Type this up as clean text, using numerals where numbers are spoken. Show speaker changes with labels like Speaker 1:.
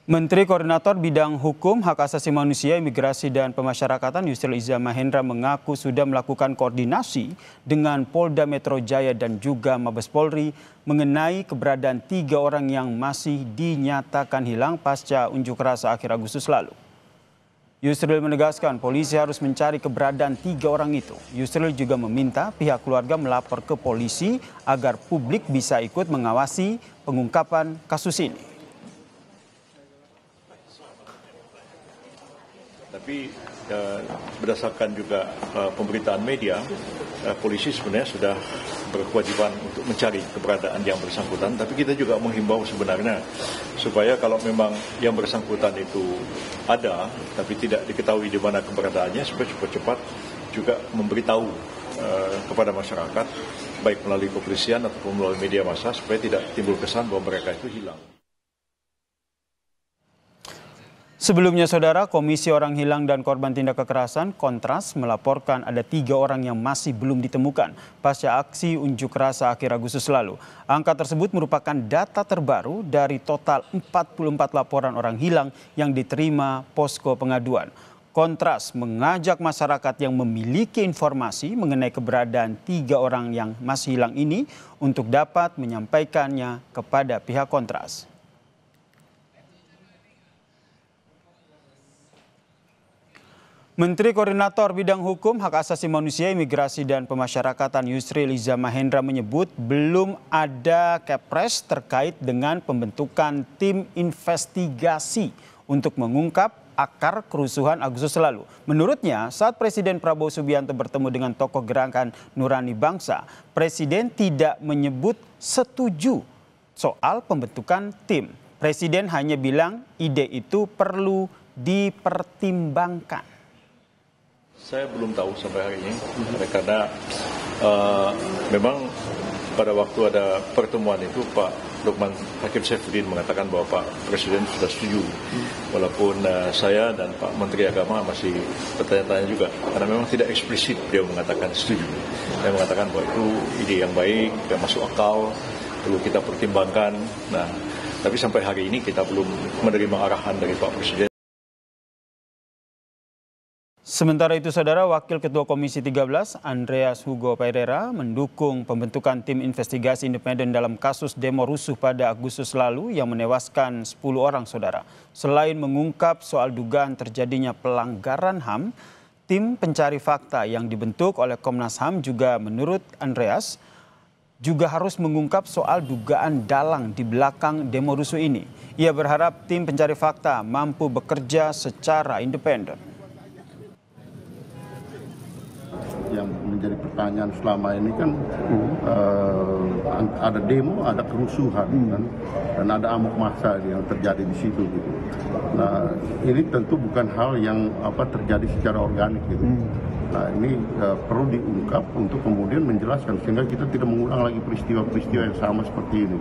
Speaker 1: Menteri Koordinator Bidang Hukum, Hak Asasi Manusia, Imigrasi dan Pemasyarakatan Yusril Iza Mahendra mengaku sudah melakukan koordinasi dengan Polda Metro Jaya dan juga Mabes Polri mengenai keberadaan 3 orang yang masih dinyatakan hilang pasca unjuk rasa akhir Agustus lalu. Yusril menegaskan polisi harus mencari keberadaan 3 orang itu. Yusril juga meminta pihak keluarga melapor ke polisi agar publik bisa ikut mengawasi pengungkapan kasus ini.
Speaker 2: Tapi berdasarkan juga pemberitaan media, polisi sebenarnya sudah berkewajiban untuk mencari keberadaan yang bersangkutan. Tapi kita juga menghimbau sebenarnya supaya kalau memang yang bersangkutan itu ada, tapi tidak diketahui di mana keberadaannya, supaya cepat-cepat juga memberitahu kepada masyarakat, baik melalui kepolisian ataupun melalui media massa, supaya tidak timbul kesan bahwa mereka itu hilang.
Speaker 1: Sebelumnya, Saudara, Komisi Orang Hilang dan Korban Tindak Kekerasan Kontras melaporkan ada 3 orang yang masih belum ditemukan pasca aksi unjuk rasa akhir Agustus lalu. Angka tersebut merupakan data terbaru dari total 44 laporan orang hilang yang diterima posko pengaduan. Kontras mengajak masyarakat yang memiliki informasi mengenai keberadaan 3 orang yang masih hilang ini untuk dapat menyampaikannya kepada pihak Kontras. Menteri Koordinator Bidang Hukum, Hak Asasi Manusia, Imigrasi dan Pemasyarakatan Yusril Iza Mahendra menyebut belum ada kepres terkait dengan pembentukan tim investigasi untuk mengungkap akar kerusuhan Agustus lalu. Menurutnya, saat Presiden Prabowo Subianto bertemu dengan tokoh gerakan Nurani Bangsa, Presiden tidak menyebut setuju soal pembentukan tim. Presiden hanya bilang ide itu perlu dipertimbangkan.
Speaker 2: Saya belum tahu sampai hari ini, karena memang pada waktu ada pertemuan itu Pak Lukman Hakim Saifuddin mengatakan bahwa Pak Presiden sudah setuju. Walaupun saya dan Pak Menteri Agama masih bertanya-tanya juga, karena memang tidak eksplisit dia mengatakan setuju. Saya mengatakan bahwa itu ide yang baik, yang masuk akal, perlu kita pertimbangkan. Nah, tapi sampai hari ini kita belum menerima arahan dari Pak Presiden.
Speaker 1: Sementara itu, Saudara, Wakil Ketua Komisi 13 Andreas Hugo Pereira mendukung pembentukan tim investigasi independen dalam kasus demo rusuh pada Agustus lalu yang menewaskan 10 orang, Saudara. Selain mengungkap soal dugaan terjadinya pelanggaran HAM, tim pencari fakta yang dibentuk oleh Komnas HAM juga menurut Andreas juga harus mengungkap soal dugaan dalang di belakang demo rusuh ini. Ia berharap tim pencari fakta mampu bekerja secara independen.
Speaker 3: Yang menjadi pertanyaan selama ini kan ada demo, ada kerusuhan kan, dan ada amuk massa yang terjadi di situ gitu. Nah, ini tentu bukan hal yang terjadi secara organik gitu. Nah, ini perlu diungkap untuk kemudian menjelaskan sehingga kita tidak mengulang lagi peristiwa-peristiwa yang sama seperti ini.